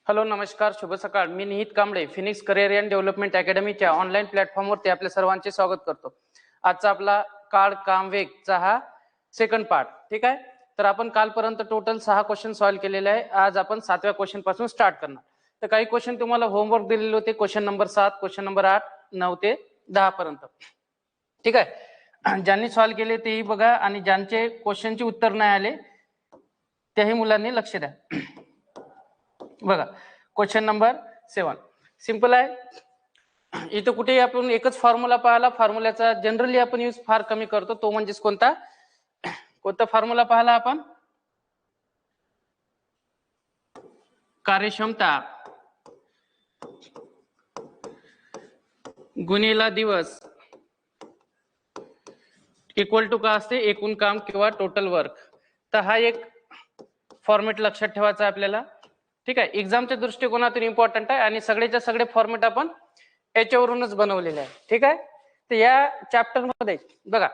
Hello, नमस्कार, शुभ सकाळ. मी Nihit Kamble, Phoenix career and development अकॅडमीच्या ऑनलाईन प्लॅटफॉर्मवरती आपल्या सर्वांचे स्वागत करतो. आजचा आपला काळ काम वेगचा हा सेकंड पार्ट. ठीक आहे, तर आपण कालपर्यंत टोटल 6 क्वेश्चन सॉल्व्ह केलेले आहे. आज आपण 7व्या क्वेश्चन पासून स्टार्ट करणार. तर काही क्वेश्चन तुम्हाला होमवर्क दिलेले होते, क्वेश्चन नंबर 7, क्वेश्चन नंबर 8, 9 ते 10 पर्यंत. ठीक आहे, ज्यांनी सॉल्व्ह केले तेही बघा आणि ज्यांचे क्वेश्चनचे उत्तर नाही आले त्याही मुलांनी लक्ष द्या. बघा, क्वेश्चन नंबर 7 सिंपल आहे. इथं कुठेही आपण एकच फॉर्म्युला पाहिला. फॉर्म्युल्याचा जनरली आपण यूज फार कमी करतो, तो म्हणजेच कोणता फॉर्म्युला पाहिला आपण? कार्यक्षमता गुणिला दिवस इक्वल टू का असते? एकूण काम किंवा टोटल वर्क. तर हा एक फॉर्मेट लक्षात ठेवायचा आपल्याला. ठीक आहे, एक्झामच्या दृष्टिकोनातून इम्पॉर्टंट आहे आणि सगळेच्या सगळे फॉर्मेट आपण याच्यावरूनच बनवलेले आहे. ठीक आहे, तर या चॅप्टर मध्ये बघा,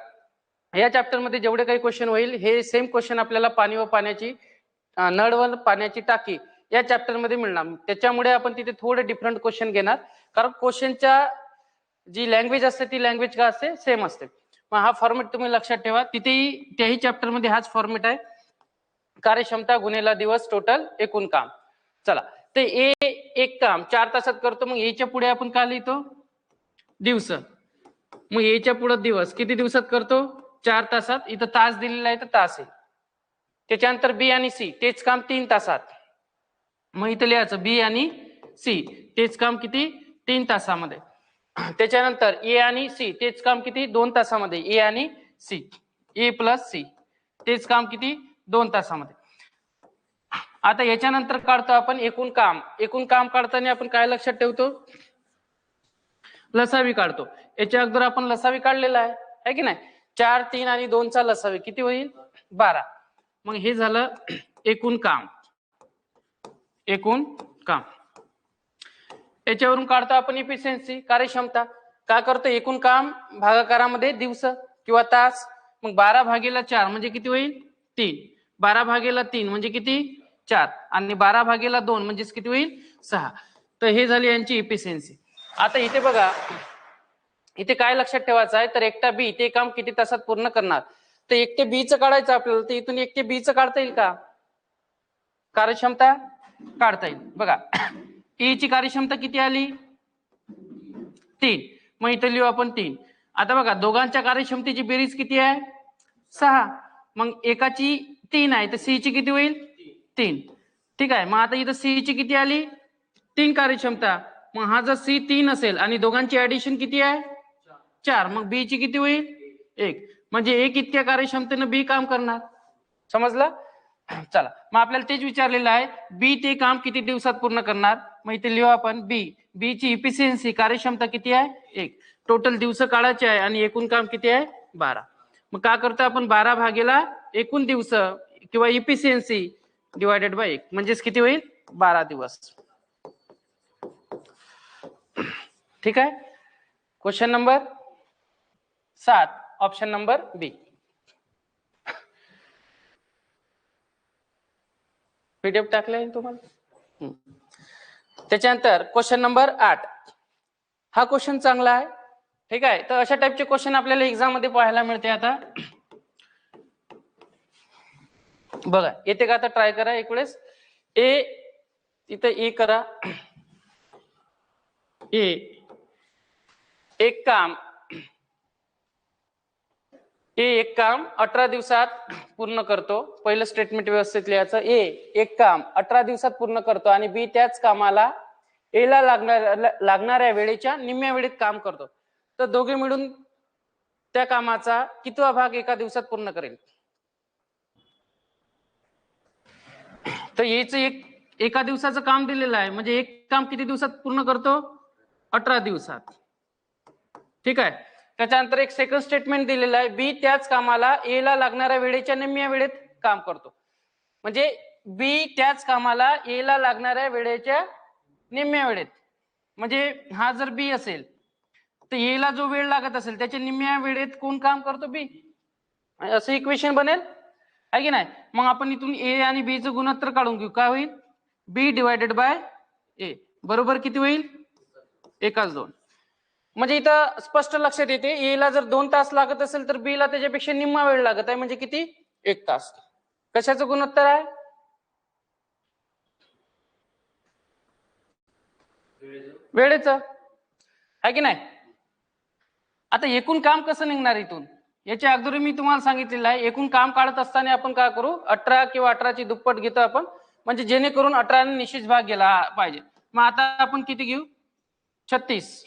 या चॅप्टर मध्ये जेवढे काही क्वेश्चन होईल हे सेम क्वेश्चन आपल्याला पाणी व पाण्याची नळ व पाण्याची टाकी या चॅप्टर मध्ये मिळणार. त्याच्यामुळे आपण तिथे थोडे डिफरंट क्वेश्चन घेणार, कारण क्वेश्चनच्या जी लँग्वेज असते ती लँग्वेज का असते? सेम असते. मग हा फॉर्मेट तुम्ही लक्षात ठेवा. तिथेही त्याही चॅप्टर मध्ये हाच फॉर्मेट आहे, कार्यक्षमता गुणिला दिवस टोटल एकूण काम. चला, ते एक काम 4 तासात करतो, मग याच्या पुढे आपण काय लिहितो? दिवस. मग याच्या पुढे दिवस किती दिवसात करतो? 4 तासात. इथं तास दिलेला आहे तर तास आहे. त्याच्यानंतर बी आणि सी तेच काम 3 तासात. मग इथं लिहायचं बी आणि सी तेच काम किती? 3 तासामध्ये. त्याच्यानंतर ए आणि सी तेच काम किती? 2 तासामध्ये. ए आणि सी, ए प्लस सी तेच काम किती? 2 तासामध्ये. आता याच्यानंतर काढतो आपण एकूण काम. एकूण काम काढताना आपण काय लक्षात ठेवतो? लसावी काढतो. याच्या अगोदर आपण लसावी काढलेला आहे की नाही? 4, 3 आणि 2 चा लसावी किती होईल? 12. मग हे झालं एकूण काम. एकूण काम याच्यावरून काढतो आपण इफिशियन्सी, कार्यक्षमता. काय करतो? एकूण काम भागाकारामध्ये दिवस किंवा तास. मग 12/4 म्हणजे किती होईल? 3. 12/3 म्हणजे किती? 4. आणि 12/2 म्हणजेच किती होईल? 6. तर हे झाली यांची इफिशियन्सी. आता इथे बघा, इथे काय लक्षात ठेवायचं आहे? तर एकटा बी ते काम किती तासात पूर्ण करणार? तर 1 ते बी चं काढायचं आपल्याला. तर इथून 1 ते बी चं काढता येईल का? कार्यक्षमता काढता येईल. बघा, ए ची कार्यक्षमता किती आली? 3. मग इथे लिहू आपण 3. आता बघा, दोघांच्या कार्यक्षमतेची बेरीज किती आहे? 6. मग एकाची 3 आहे तर सी ची किती होईल? 3. ठीक आहे, मग आता इथं सी ची किती आली? 3 कार्यक्षमता. मग हा जर सी 3 असेल आणि दोघांची ऍडिशन किती आहे? 4. मग बी ची किती होईल? 1. म्हणजे एक इतक्या कार्यक्षमतेनं बी काम करणार. समजलं? चला, मग आपल्याला तेच विचारलेलं आहे, बी ते काम किती दिवसात पूर्ण करणार? मग इथे लिहू आपण बी ची इफिशियन्सी कार्यक्षमता किती आहे? 1. टोटल दिवस काढायचे आहे आणि एकूण काम किती आहे? 12. मग काय करतो आपण? 12 एकूण दिवस किंवा इफिशियन्सी डिवायडेड बाय 1 म्हणजेच किती होईल? 12 दिवस. ठीक आहे, क्वेश्चन नंबर 7 ऑप्शन नंबर बी. पीडीएफ टाकले तुम्हाला. त्याच्यानंतर क्वेश्चन नंबर 8. हा क्वेश्चन चांगला आहे. ठीक आहे, तर अशा टाइपचे क्वेश्चन आपल्याला एक्झाम मध्ये पाहायला मिळते. आता बघा, येते का? आता ट्राय करा एक वेळेस. इथं ए करा. एक काम 18 दिवसात पूर्ण करतो. पहिलं स्टेटमेंट व्यवस्थित लिहायचं. एक काम 18 दिवसात पूर्ण करतो आणि बी त्याच कामाला ए ला लागणाऱ्या वेळेच्या निम्म्या वेळेत काम करतो. तर दोघे मिळून त्या कामाचा कितवा भाग एका दिवसात पूर्ण करेल? तर याचं एका दिवसाचं काम दिलेलं आहे, म्हणजे एक काम किती दिवसात पूर्ण करतो? 18 दिवसात. ठीक आहे, त्याच्यानंतर एक सेकंड स्टेटमेंट दिलेलं आहे, बी त्याच कामाला ए ला लागणाऱ्या वेळेच्या निम्म्या वेळेत काम करतो. म्हणजे बी त्याच कामाला ए ला लागणाऱ्या वेळेच्या निम्म्या वेळेत. म्हणजे हा जर बी असेल तर ए ला जो वेळ लागत असेल त्याच्या निम्म्या वेळेत कोण काम करतो? बी. असं इक्वेशन बनेल, आहे की नाही? मग आपण इथून ए आणि बी चं गुणोत्तर काढून घेऊ. काय होईल? बी डिवायडेड बाय ए बरोबर किती होईल 1:2. म्हणजे इथं स्पष्ट लक्षात येते ए ला जर 2 तास लागत असेल तर बी ला त्याच्यापेक्षा निम्मा वेळ लागत आहे, म्हणजे किती 1 तास. कशाचं गुणोत्तर आहे वेळेचं, आहे की नाही. आता एकूण काम कसं निघणार इथून, याच्या अगोदर मी तुम्हाला सांगितलेलं आहे एकूण काम काढत असताना आपण काय करू 18 किंवा 18ची दुप्पट घेतो आपण, म्हणजे जेणेकरून 18 ने निश्चित भाग गेला पाहिजे. मग आता आपण किती घेऊ 36,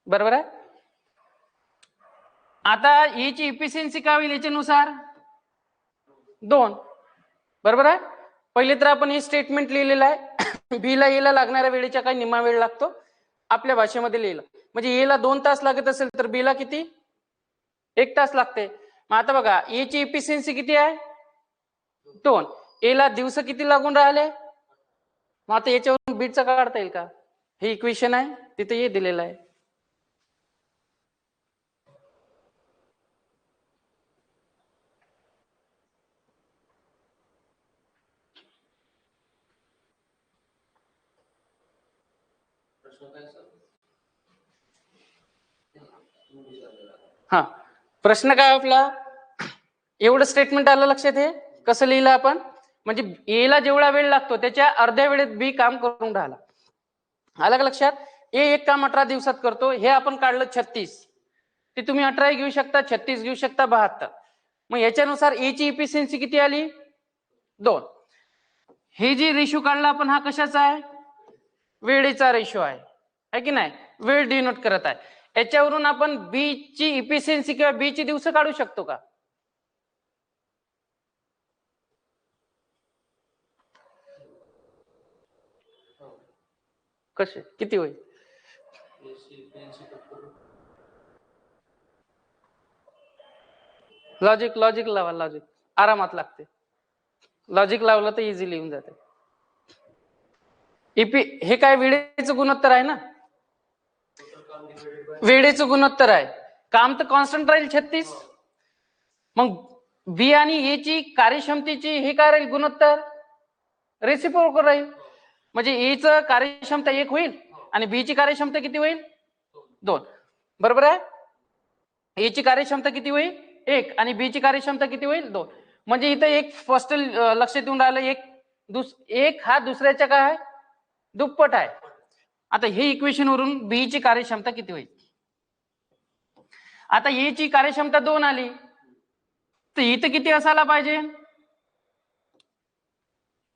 बरोबर आहे. आता याची इफिशियन्सी काय होईल याच्यानुसार 2, बरोबर आहे. पहिले तर आपण हे स्टेटमेंट लिहिलेलं आहे बी ला ए ला लागणाऱ्या वेळेच्या काही निम्मा वेळ लागतो आपल्या भाषेमध्ये लिहिलं, म्हणजे ए ला 2 तास लागत असेल तर बी ला किती 1 तास लागते. मग आता बघा ए ची इफिशियन्सी किती आहे 2, ए ला दिवस किती लागून राहिले, मग आता याच्यावरून बीटचा काढता येईल का, हे इक्वेशन आहे तिथे हे दिलेलं आहे. हा प्रश्न काय आपला, एवढं स्टेटमेंट आलं लक्षात, हे कसं लिहिलं आपण, म्हणजे ए ला जेवढा वेळ लागतो त्याच्या अर्ध्या वेळेत बी काम करून राहिला. आलं का लक्षात. ए एक काम 18 दिवसात करतो, हे आपण काढलं 36, ते तुम्ही 18 घेऊ शकता 36 घेऊ शकता 72. मग याच्यानुसार ए ची इफिशियन्सी किती आली 2. हे जे रेशो काढला आपण हा कशाचा आहे वेळेचा रेशो आहे की नाही, वेळ डिनोट करत आहे. याच्यावरून आपण बी ची इफिशियन्सी किंवा बी ची दिवस काढू शकतो का, कसे किती होईल लॉजिक लावा, लॉजिक आरामात लागते, लॉजिक लावलं तर इझिली येऊन जाते. हे काय वेळेचं गुणोत्तर आहे ना, वेळेचं गुणोत्तर आहे, काम तर कॉन्स्टंट राहील 36, मग बी आणि ए ची कार्यक्षमतेची हे काय राहील गुणोत्तर रेसिप्रोकल राहील, म्हणजे ए च कार्यक्षमता 1 होईल आणि बी ची कार्यक्षमता किती होईल 2, बरोबर आहे. ए ची कार्यक्षमता किती होईल 1 आणि बी ची कार्यक्षमता किती होईल 2, म्हणजे इथं एक फर्स्ट लक्षात येऊन राहिलं एक हा दुसऱ्याच्या काय आहे दुप्पट आहे. आता हे इक्वेशन वरून बी ची कार्यक्षमता किती होईल, आता ए ची कार्यक्षमता 2 आली तर इथं किती असायला पाहिजे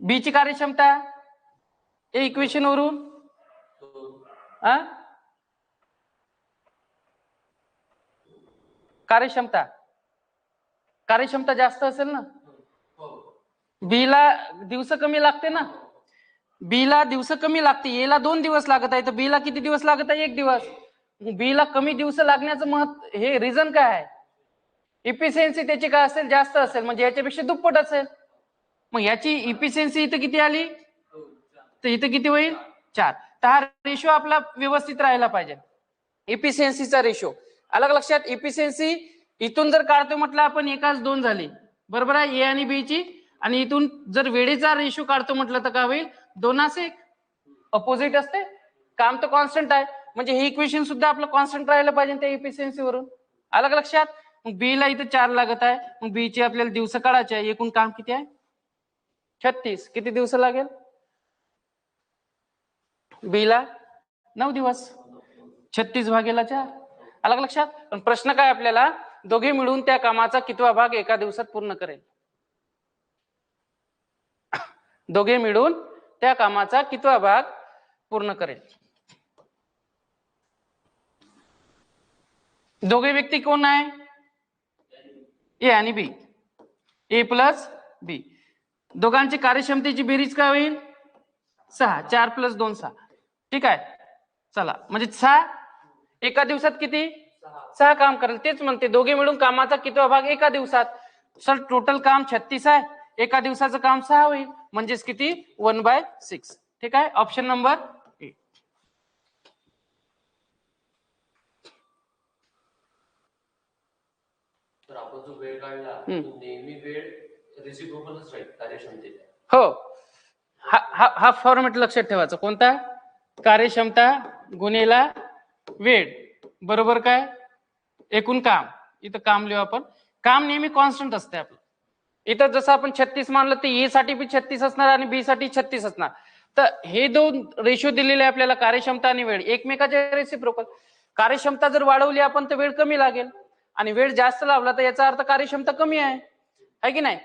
बी ची कार्यक्षमता, हे इक्वेशन वरून कार्यक्षमता जास्त असेल ना, बी ला दिवस कमी लागते ना, बी ला दिवस कमी लागते, ए ला 2 दिवस लागत आहे तर बी ला किती दिवस लागत आहे 1 दिवस. बी ला कमी दिवस लागण्याचं महत्व हे रिझन काय आहे, इफिशियन्सी त्याची काय असेल जास्त असेल, म्हणजे याच्यापेक्षा दुप्पट असेल. मग याची इफिशियन्सी इथं किती आली तर इथं किती होईल 4. तर हा रेशो आपला व्यवस्थित राहायला पाहिजे, इफिशियन्सीचा रेशो. अलग लक्षात, इफिशियन्सी इथून जर काढतो म्हटलं आपण 1:2 झाली, बरोबर आहे ए आणि बी ची, आणि इथून जर वेळेचा रेशो काढतो म्हटलं तर काय होईल 2:1, अपोजिट असते, काम तर कॉन्स्टंट आहे, म्हणजे हे इक्वेशन सुद्धा आपलं कॉन्स्टंट राहायला पाहिजे त्या इफिशियन्सी वरून. अलग लक्षात. मग बी ला इथं 4 लागत आहे, मग बी ची आपल्याला दिवस काढायचे आहे, एकूण काम किती आहे 36, किती दिवस लागेल बी ला 9 दिवस, 36 भागेला 4. अलग लक्षात. पण प्रश्न काय आपल्याला, दोघे मिळून त्या कामाचा कितवा भाग एका दिवसात पूर्ण करेल, दोघे मिळून त्या कामाचा कितवा भाग पूर्ण करेल. दोघे व्यक्ती कोण आहे ए आणि बी, ए प्लस बी, दोघांची कार्यक्षमतेची बेरीज काय होईल 6, 4 + 2 6, ठीक आहे. चला, म्हणजे 6 एका दिवसात किती 6 काम करेल, तेच म्हणते दोघे मिळून कामाचा कितवा भाग एका दिवसात. सर टोटल काम 36 आहे, एका दिवसाचं काम 6 होईल, म्हणजेच किती 1/6, ठीक आहे. Option number A. तर आपण जो वेळ काढला तो नेहमी वेळ रेसिप्रोकलच राहील कार्यक्षमतेचा. हो, हा फॉर्मॅट लक्षात ठेवायचा. कोणता? कार्यक्षमता गुणेला वेळ बरोबर काय एकूण काम. इथं काम लिहू आपण. काम नेहमी कॉन्स्टंट असते आपलं. इथं जसं आपण 36 मानलं तर ए साठी बी 36 असणार आणि बी साठी 36 असणार. तर हे दोन रेशो दिलेले आपल्याला कार्यक्षमता आणि वेळ एकमेकाच्या रेसिप्रोकल. कार्यक्षमता जर वाढवली आपण तर वेळ कमी लागेल आणि वेळ जास्त लावला तर याचा अर्थ कार्यक्षमता कमी आहे की नाही.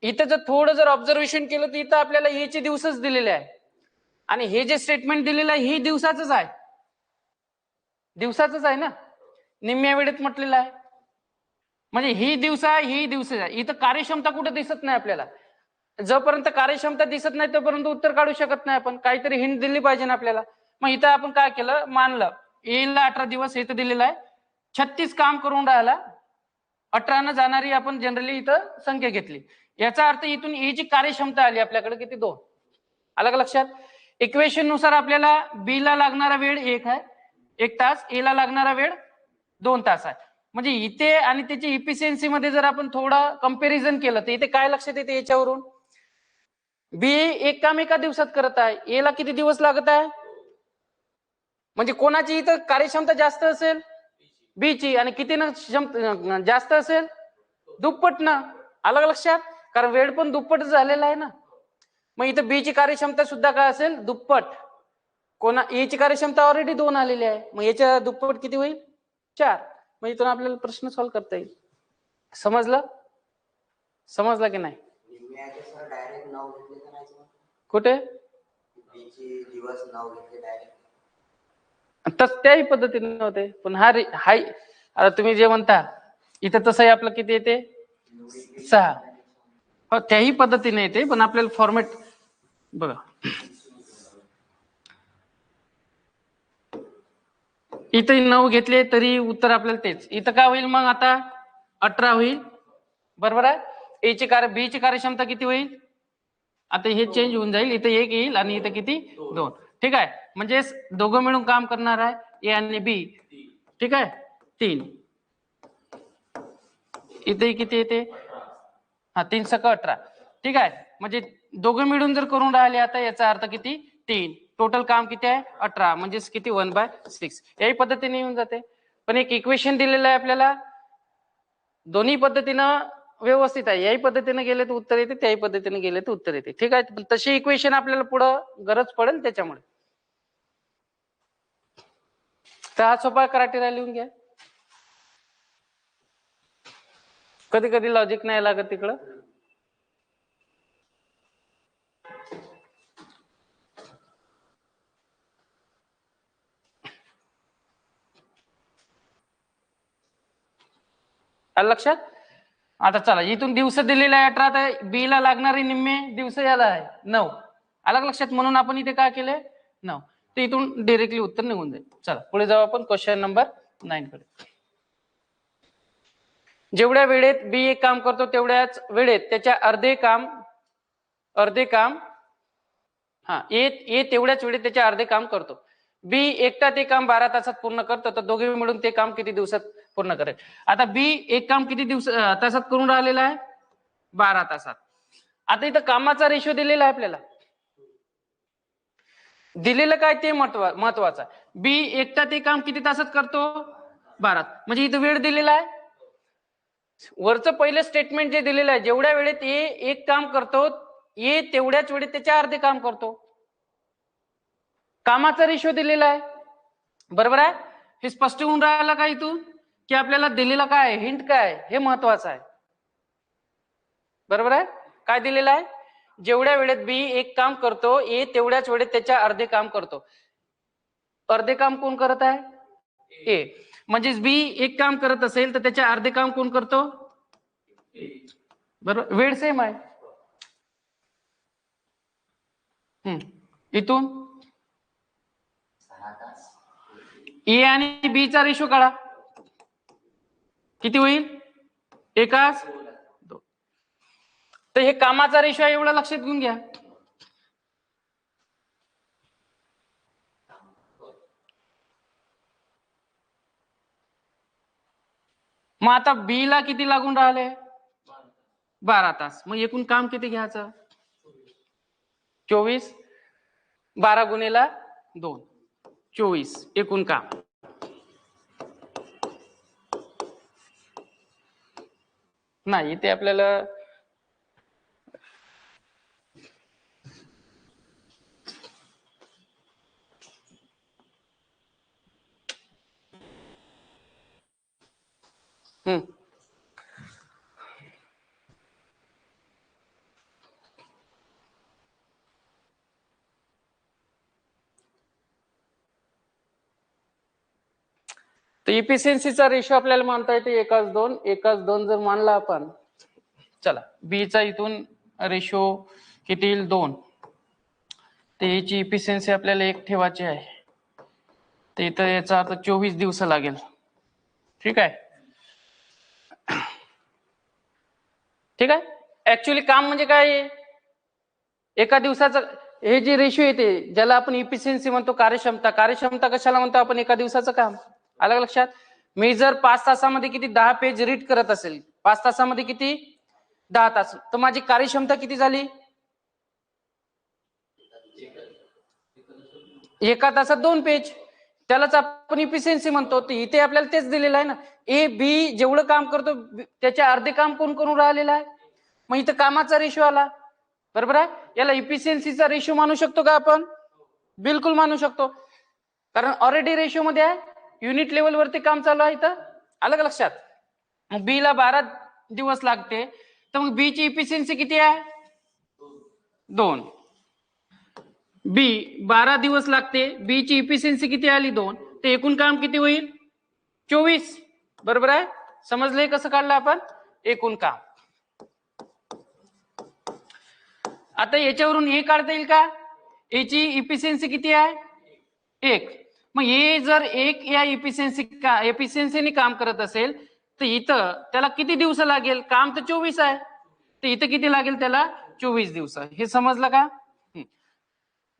इथं जर थोडं जर ऑब्झर्वेशन केलं तर इथं आपल्याला ए चे दिवसच दिलेले आहे आणि हे जे स्टेटमेंट दिलेलं आहे हे दिवसाचंच आहे. दिवसाचंच आहे ना, निम्म्या वेळेत म्हटलेलं आहे. म्हणजे ही दिवस आहे ही दिवस आहे. इथं कार्यक्षमता कुठे दिसत नाही आपल्याला. जोपर्यंत कार्यक्षमता दिसत नाही तोपर्यंत उत्तर काढू शकत नाही आपण. काहीतरी हिंट दिली पाहिजे ना आपल्याला. मग इथं आपण काय केलं मानलं येला 18 दिवस इथं दिलेलं आहे. 36 काम करून राहिला 18 न जाणारी आपण जनरली इथं संख्या घेतली. याचा अर्थ इथून ए ची कार्यक्षमता आली आपल्याकडे किती 2. अलग लक्षात. इक्वेशन नुसार आपल्याला बी ला लागणारा वेळ 1 आहे 1 तास, ए ला लागणारा वेळ 2 तास आहे. म्हणजे इथे आणि त्याची इफिशियन्सी मध्ये जर आपण थोडा कंपॅरिझन केलं तर इथे काय लक्षात येते याच्यावरून बी एक काम एका दिवसात करत आहे, ए ला किती दिवस लागत आहे. म्हणजे कोणाची इथं कार्यक्षमता जास्त असेल बी ची आणि किती जास्त असेल दुप्पट ना. अलग लक्षात. कारण वेळ पण दुप्पट झालेला आहे ना. मग इथं बी ची कार्यक्षमता सुद्धा काय असेल दुप्पट. कोणा ए ची कार्यक्षमता ऑलरेडी 2 आलेली आहे मग याच्या दुप्पट किती होईल 4. मग इथून आपल्याला प्रश्न सॉल्व्ह करता येईल. समजलं की नाही. कुठे दिवस नाव घेतले डायरेक्ट तस त्याही पद्धतीने होते. पण हाय आता तुम्ही जे म्हणता इथं तसंही आपलं किती येते 6. हो त्याही पद्धतीने येते पण आपल्याला फॉर्मॅट बघा. इथं 9 घेतले तरी उत्तर आपल्याला तेच. इथं काय होईल मग आता 18 होईल बरोबर आहे. ए ची बी ची कार्यक्षमता किती होईल आता हे चेंज होऊन जाईल. इथं 1 येईल आणि इथं किती 2. ठीक आहे. म्हणजे दोघं मिळून काम करणार आहे ए आणि बी. ठीक आहे 3. इथे किती येते हा 3 सक 18. ठीक आहे. म्हणजे दोघं मिळून जर करून राहिले आता याचा अर्थ किती 3. टोटल काम किती आहे 18 म्हणजेच किती 1/6. याही पद्धतीने येऊन जाते. पण एक इक्वेशन दिलेलं आहे आपल्याला दोन्ही पद्धतीनं व्यवस्थित आहे. याही पद्धतीने गेले तर उत्तर येते त्याही पद्धतीने गेले तर उत्तर येते. ठीक आहे. पण तशी इक्वेशन आपल्याला पुढं गरज पडेल त्याच्यामुळे. तर हा सोपा क्रायटेरिया लिहून घ्या. कधी कधी लॉजिक नाही लागत तिकडं. लक्षात. आता चला इथून दिवस दिलेला आहे 18 तर बी ला लागणारे निम्मे दिवस याला आहे 9. अलग लक्षात. म्हणून आपण इथे काय केले 9. तर इथून डायरेक्टली उत्तर निघून जाईल. चला पुढे जाऊ आपण क्वेश्चन नंबर 9 कडे. जेवढ्या वेळेत बी एक काम करतो तेवढ्याच वेळेत त्याच्या अर्धे काम हा ए तेवढ्याच वेळेत त्याच्या अर्धे काम करतो. बी एकटा ते काम 12 तासात पूर्ण करतो तर दोघे मिळून ते काम किती दिवसात पूर्ण करेल. आता बी एक काम किती तासात करून राहिलेला आहे 12 तासात. आता इथं कामाचा रेशो दिलेला आहे आपल्याला. दिलेलं काय ते महत्वाचं. बी एकटा ते काम किती तासात करतो 12. म्हणजे इथं वेळ दिलेला आहे. वरचं पहिलं स्टेटमेंट जे दिलेलं आहे जेवढ्या वेळेत ए एक काम करतो ए तेवढ्याच वेळेत त्याच्या अर्धे काम करतो. कामाचा रेशो दिलेला आहे बरोबर आहे. हे स्पष्ट होऊन राहिलं का इथून की आपल्याला दिलेला काय हिंट काय हे महत्वाचं आहे बरोबर आहे. काय दिलेलं आहे जेवढ्या वेळेत बी एक काम करतो ए तेवढ्याच वेळेत त्याच्या अर्धे काम करतो. अर्धे काम कोण करत आहे ए. म्हणजे बी एक काम करत असेल तर त्याच्या अर्धे काम कोण करतो बरोबर. वेळ सेम आहे. इथून ए आणि बी चा रेशो काढा किती होईल 1:2. तर हे कामाचा रेशो आहे एवढं लक्षात घेऊन घ्या. मग आता बी ला किती लागून राहिले 12 तास. मग एकूण काम किती घ्यायचं 24 12 गुणिला 2 24 एकूण काम. नाही ते आपल्याला तर इफिशियन्सीचा रेशो आपल्याला मानता येते 1:2. 1:2 जर मानला आपण, चला बीचा इथून रेशो किती येईल 2, तर याची इफिशियन्सी आपल्याला 1 ठेवायची आहे. ते इथं याचा अर्थ 24 दिवस लागेल. ठीक आहे. ठीक आहे. ऍक्च्युअली काम म्हणजे काय आहे? एका दिवसाचं हे जे रेशो येते ज्याला आपण इफिशियन्सी म्हणतो, कार्यक्षमता. कार्यक्षमता कशाला म्हणतो आपण? एका दिवसाचं काम. अलग लक्षात. मी जर 5 तासामध्ये किती 10 पेज रीड करत असेल, 5 तासामध्ये किती 10 तास, तर माझी कार्यक्षमता किती झाली? एका तासात 2 पेज. त्यालाच आपण इफिशियन्सी म्हणतो. तर इथे आपल्याला तेच दिलेलं आहे ना. ए बी जेवढं काम करतो त्याचे अर्धे काम कोण करून राहिलेलं आहे? मग इथं कामाचा रेशो आला. बरोबर आहे. याला इफिशियन्सीचा रेशो मानू शकतो का आपण? बिलकुल मानू शकतो. कारण ऑलरेडी रेशो मध्ये आहे, युनिट लेवल वरती काम चालू आहे इथं. अलग लक्षात. मग बी ला 12 दिवस लागते, तर मग बी ची इफिशियन्सी किती आहे? 2. बी 12 दिवस लागते, बी ची इफिशियन्सी किती आली? 2. तर एकूण काम किती होईल? 24. बरोबर आहे. समजलंय कसं काढलं आपण एकूण काम? आता याच्यावरून हे काढता येईल का? याची इफिशियन्सी किती आहे? 1. मग हे जर 1 या इफिशियन्सीने काम करत असेल, तर इथं त्याला किती दिवस लागेल? काम तर 24 आहे, तर इथं किती लागेल त्याला? 24 दिवस. हे समजलं का?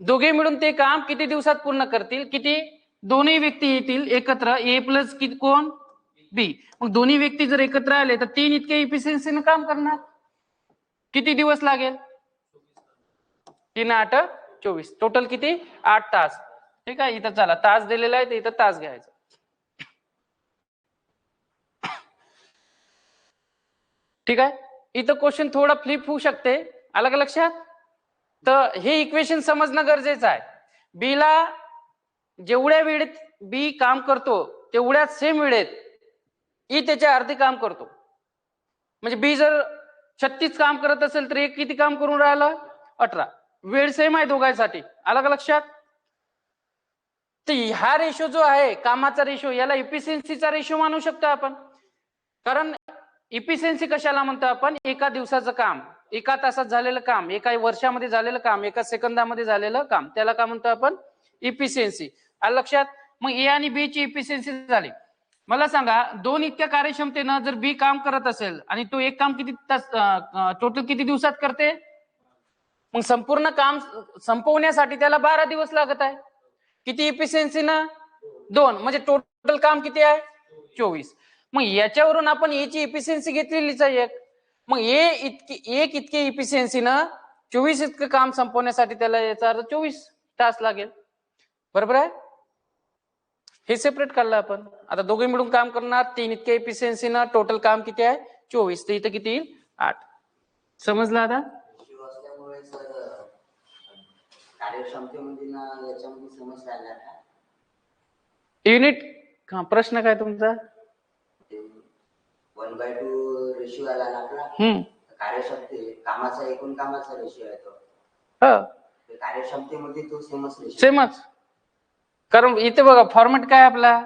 दोघे मिळून ते काम किती दिवसात पूर्ण करतील? किती? दोन्ही व्यक्ती येतील एकत्र, ए प्लस किती कोण? बी. मग दोन्ही व्यक्ती जर एकत्र आले तर 3 इतके इफिशियन्सीने काम करणार. किती दिवस लागेल? 3 8 24. टोटल किती? 8 तास. ठीक आहे. इथं चला तास दिलेला आहे, तर इथं तास घ्यायचा. ठीक आहे. इथं क्वेश्चन थोडा फ्लिप होऊ शकते. अलग लक्षात. तर हे इक्वेशन समजणं गरजेचं आहे. बी ला जेवढ्या वेळेत बी काम करतो तेवढ्याच सेम वेळेत ई त्याच्या अर्धे काम करतो. म्हणजे बी जर 36 काम करत असेल तर एक किती काम करून राहिला? 18. वेळ सेम आहे दोघांसाठी. अलग लक्षात. तर हा रेशो जो आहे कामाचा रेशो, याला इफिशियन्सीचा रेशो मानू शकतो आपण. कारण इफिशियन्सी कशाला म्हणतो आपण? एका दिवसाचं काम, एका तासात झालेलं काम, एका वर्षामध्ये झालेलं काम, एका सेकंदामध्ये झालेलं काम, त्याला काय म्हणतो आपण? इफिशियन्सी. आलं लक्षात. मग ए आणि बी ची इफिशियन्सी झाली. मला सांगा, 2 इतक्या कार्यक्षमतेनं जर बी काम करत असेल आणि तो एक काम किती तास टोटल किती दिवसात करते? मग संपूर्ण काम संपवण्यासाठी त्याला 12 दिवस लागत आहे. किती इफिशियन्सीनं? 2. म्हणजे टोटल काम किती आहे? 24. मग याच्यावरून आपण याची इफिशियन्सी घेतलेलीच आहे 1. मग एक इतके इफिशियन्सीनं 24 इतकं काम संपवण्यासाठी त्याला याचा अर्थ 24 तास लागेल. बरोबर आहे. हे सेपरेट काढलं आपण. आता दोघे मिळून काम करणार 3 इतके इफिशियन्सीनं, टोटल काम किती आहे? 24. तर इथं किती येईल? 8. समजलं आता? युनिट. प्रश्न काय तुमचा? 1/2 रेशिओ आला ना आपला. कार्यक्षमते कामाचा एकूण कामाचा रेशिओ आहे तो. कार्यक्षमतेमध्ये तो सेमच. कारण इथे बघा फॉर्मॅट काय आपला,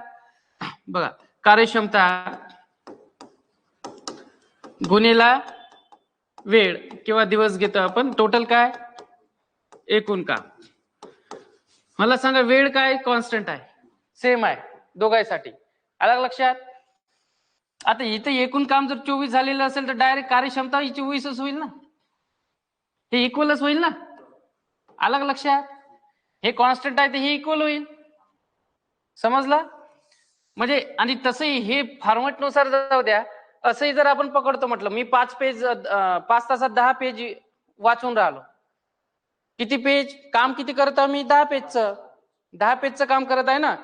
बघा कार्यक्षमता गुणिला वेळ किंवा दिवस घेतो आपण. टोटल काय? एकूण काम. मला सांगा वेळ काय? कॉन्स्टंट आहे, सेम आहे दोघांसाठी. अलग लक्षात. आता इथे एकूण काम जर 24 झालेलं असेल तर डायरेक्ट कार्यक्षमता 24च होईल ना. हे इक्वलच होईल ना. अलग लक्षात. हे कॉन्स्टंट आहे तर हे इक्वल होईल. समजलं? म्हणजे आणि तसंही हे फॉर्मॅट नुसार जाऊ द्या. असंही जर आपण पकडतो म्हटलं, मी 5 तासात 10 पेज वाचून राहिलो, किती पेज काम किती करत आहोत मी 10 पेजचं काम करत आहे ना.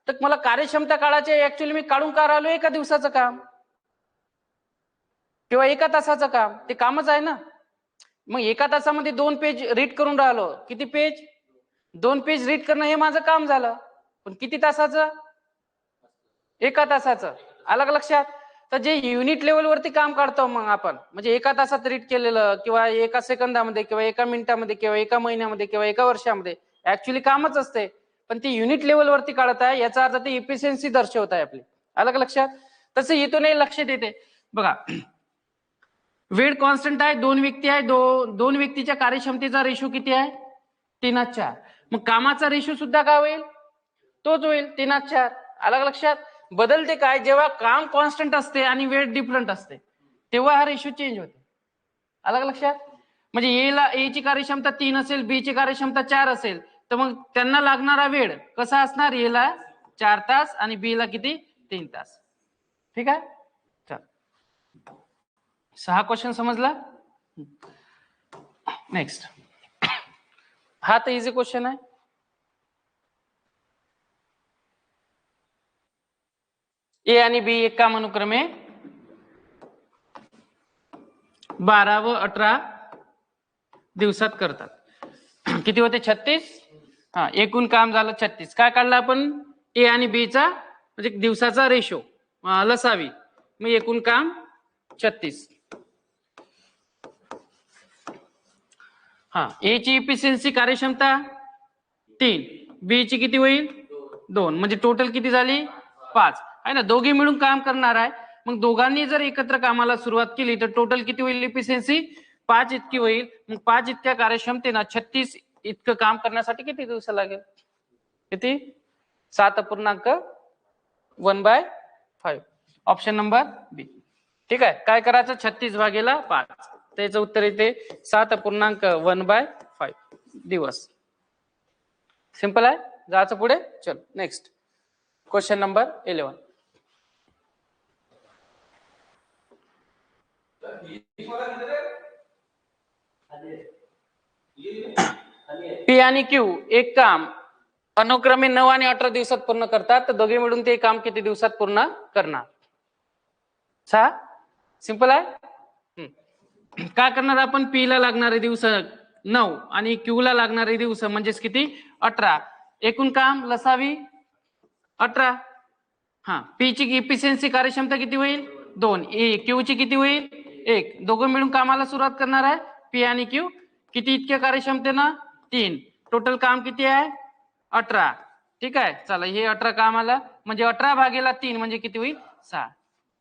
तर मला कार्यक्षमता काढायची ऍक्च्युअली मी काढून का राहिलो एका दिवसाचं काम किंवा एका तासाचं काम, ते कामच आहे ना. मग एका तासामध्ये 2 पेज रीड करून राहिलो, किती पेज 2 पेज रीड करणं हे माझं काम झालं. पण किती तासाचं एका तासाचं. अलग लक्षात. तर जे युनिट लेवलवरती काम काढतो मग आपण म्हणजे एका तासात रीड केलेलं किंवा एका सेकंदामध्ये किंवा एका मिनिटामध्ये किंवा एका महिन्यामध्ये किंवा एका वर्षामध्ये ऍक्च्युअली कामच असते. पण ती युनिट लेवलवरती काढत आहे याचा अर्थ ते इफिशियन्सी दर्शवत आहे आपली. अलग लक्षात. तसं इथूनही लक्षात येते बघा. वेळ कॉन्स्टंट आहे, 2 व्यक्ती आहे, दोन व्यक्तीच्या कार्यक्षमतेचा रेशो किती आहे 3:4. मग कामाचा रेशो सुद्धा काय होईल तोच होईल 3:4. अलग लक्षात. बदलते काय जेव्हा काम कॉन्स्टंट असते आणि वेळ डिफरंट असते तेव्हा हा रेशो चेंज होते. अलग लक्षात. म्हणजे ए ची कार्यक्षमता 3 असेल, बी ची कार्यक्षमता 4 असेल तर मग त्यांना लागणारा वेळ कसा असणार, ए ला 4 तास आणि बी ला किती 3 तास. ठीक आहे. चल 6 क्वेश्चन समजला. नेक्स्ट. हा तर इझी क्वेश्चन आहे. ए आणि बी एक काम अनुक्रमे 12 व 18 दिवसात करतात. किती होते 36. हा एकूण काम झालं 36. काय काढलं आपण ए आणि बी चा म्हणजे दिवसाचा रेशो लसावी. मग एकूण काम 36. हा ए ची इफिशियन्सी कार्यक्षमता 3, बी ची किती होईल 2 म्हणजे टोटल किती झाली 5 आहे ना. दोघे मिळून काम करणार आहे. मग दोघांनी जर एकत्र कामाला सुरुवात केली तर टोटल किती होईल इफिशियन्सी 5 इतकी होईल. मग 5 इतक्या कार्यक्षमतेनं 36 इतकं काम करण्यासाठी किती दिवस लागेल किती 7.1/5. ऑप्शन नंबर बी. ठीक आहे. काय करायचं 36/5 त्याचं उत्तर येते 7.1/5 दिवस. सिंपल आहे. जायचं पुढे. चल नेक्स्ट क्वेश्चन नंबर 11. पी आणि क्यू एक काम अनुक्रमे 9 आणि 18 दिवसात पूर्ण करतात तर दोघे मिळून ते काम किती दिवसात पूर्ण करणार 6. सिंपल आहे. काय करणार आपण पी ला लागणारे दिवस 9 आणि क्यू ला लागणारे दिवस म्हणजेच किती 18. एकूण काम लसावी 18. हा पी ची इफिशियन्सी कार्यक्षमता किती होईल 2, क्यू ची किती होईल 1. दोघं मिळून कामाला सुरुवात करणार आहे पी आणि क्यू. किती इतक्या कार्यक्षमतेनं 3. टोटल काम किती आहे 18. ठीक आहे. चला हे 18 काम आलं म्हणजे 18/3 म्हणजे किती होईल 6.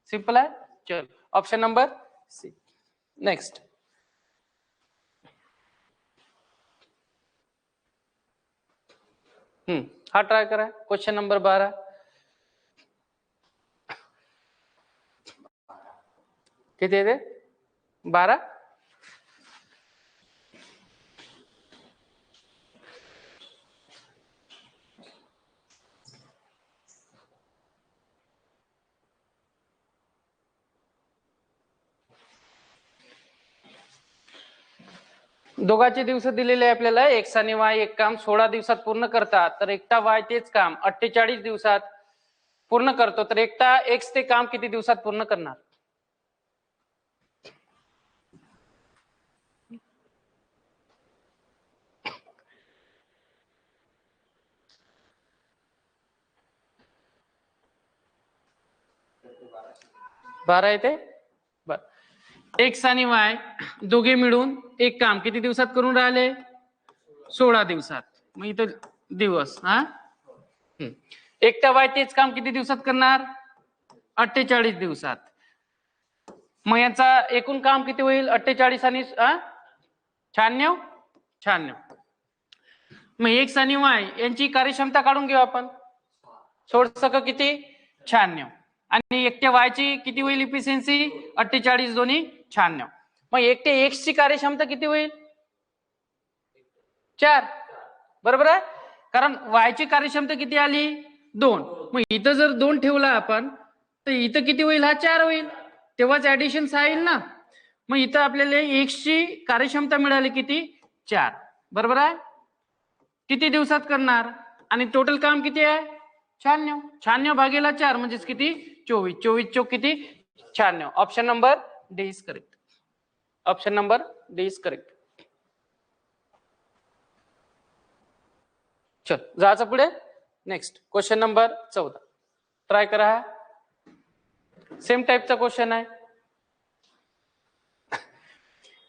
सिंपल आहे. चल ऑप्शन नंबर सी. नेक्स्ट. हा ट्राय करा. Question number 12. किती येते 12. दोघांचे दिवस दिलेले आहे आपल्याला. एक्स आणि वाय एक काम 16 दिवसात पूर्ण करतात तर एकटा वाय तेच काम 48 दिवसात पूर्ण करतो तर एकटा एक्स ते काम किती दिवसात पूर्ण करणार. बारा येते. बर. एक्स आणि वाय दोघे मिळून एक काम किती दिवसात करून राहिले 16 दिवसात. मग इथं दिवस हा एकटा वाय तेच काम किती दिवसात करणार 48 दिवसात. मग याचा एकूण काम किती होईल 48 आणि 96. मग एक्स आणि वाय यांची कार्यक्षमता काढून घेऊ आपण. 16 किती 96 आणि एकट्या वायची किती होईल इफिशियन्सी 48 दोन्ही 96. मग एकटे एक्स ची कार्यक्षमता किती होईल 4. बरोबर आहे. कारण वायची कार्यक्षमता किती आली 2. मग इथं जर 2 ठेवला आपण तर इथं किती होईल हा 4 होईल. तेव्हाच ऍडिशन 6 येईल ना. मग इथं आपल्याला एक्स ची कार्यक्षमता मिळाली किती 4. बरोबर आहे. किती दिवसात करणार आणि टोटल काम किती आहे 96. 96 भागेला 4 म्हणजेच किती 24. 24 चौक किती 96. Option number D is correct. Option number D is correct. चल जायचं पुढे. Next question number 14. ट्राय करा. सेम टाईपचा क्वेश्चन आहे.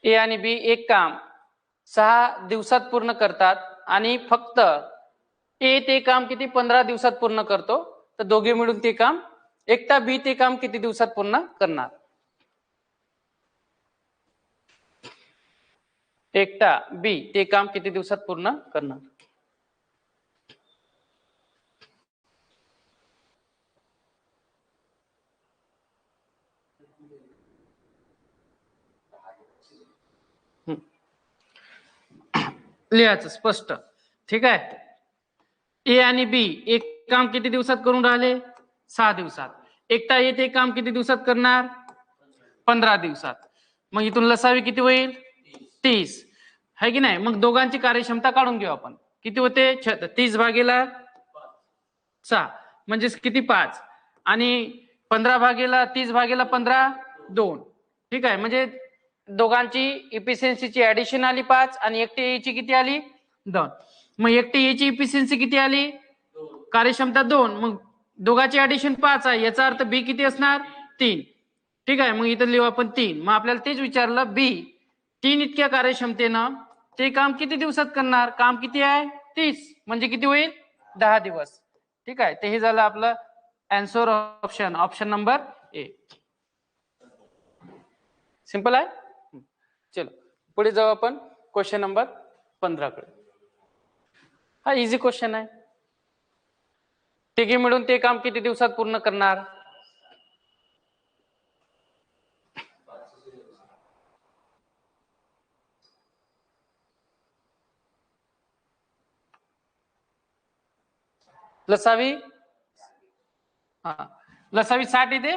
ए आणि बी एक काम 6 दिवसात पूर्ण करतात आणि फक्त ए ते काम किती 15 दिवसात पूर्ण करतो. तर दोघे मिळून ते काम एकटा बी ते काम किती दिवसात पूर्ण करणार. एकटा बी ते काम किती दिवसात पूर्ण करणार. लिहायचं स्पष्ट. ठीक आहे. ए आणि बी एक काम किती दिवसात करून राहिले 6 दिवसात. एकटा ए ते काम किती दिवसात करणार 15 दिवसात. मग इथून लसावी किती होईल 30 है की नाही. मग दोघांची कार्यक्षमता काढून घेऊ आपण. किती होते 30 भागेला 6 म्हणजेच किती 5 आणि 15 भागेला 30 भागेला 15 2. ठीक आहे. म्हणजे दोघांची इफिशियन्सीची ऍडिशन आली 5 आणि एकटी एची किती आली 2. मग एकटी एची इफिशियन्सी किती आली कार्यक्षमता 2. मग दोघांची ऍडिशन 5 आहे. याचा अर्थ बी किती असणार 3. ठीक आहे. मग इथं लिहू आपण 3. मग आपल्याला तेच विचारलं बी 3 इतक्या कार्यक्षमतेनं ते काम किती दिवसात करणार. काम किती आहे 30 म्हणजे किती होईल 10 दिवस. ठीक आहे. ते हे झालं आपलं answer option. Option number A. Simple आहे. चलो पुढे जाऊ आपण क्वेश्चन नंबर 15 कडे. हा इझी क्वेश्चन आहे. तिघे मिळून ते काम किती दिवसात पूर्ण करणार. लसावी लसावी 60 येते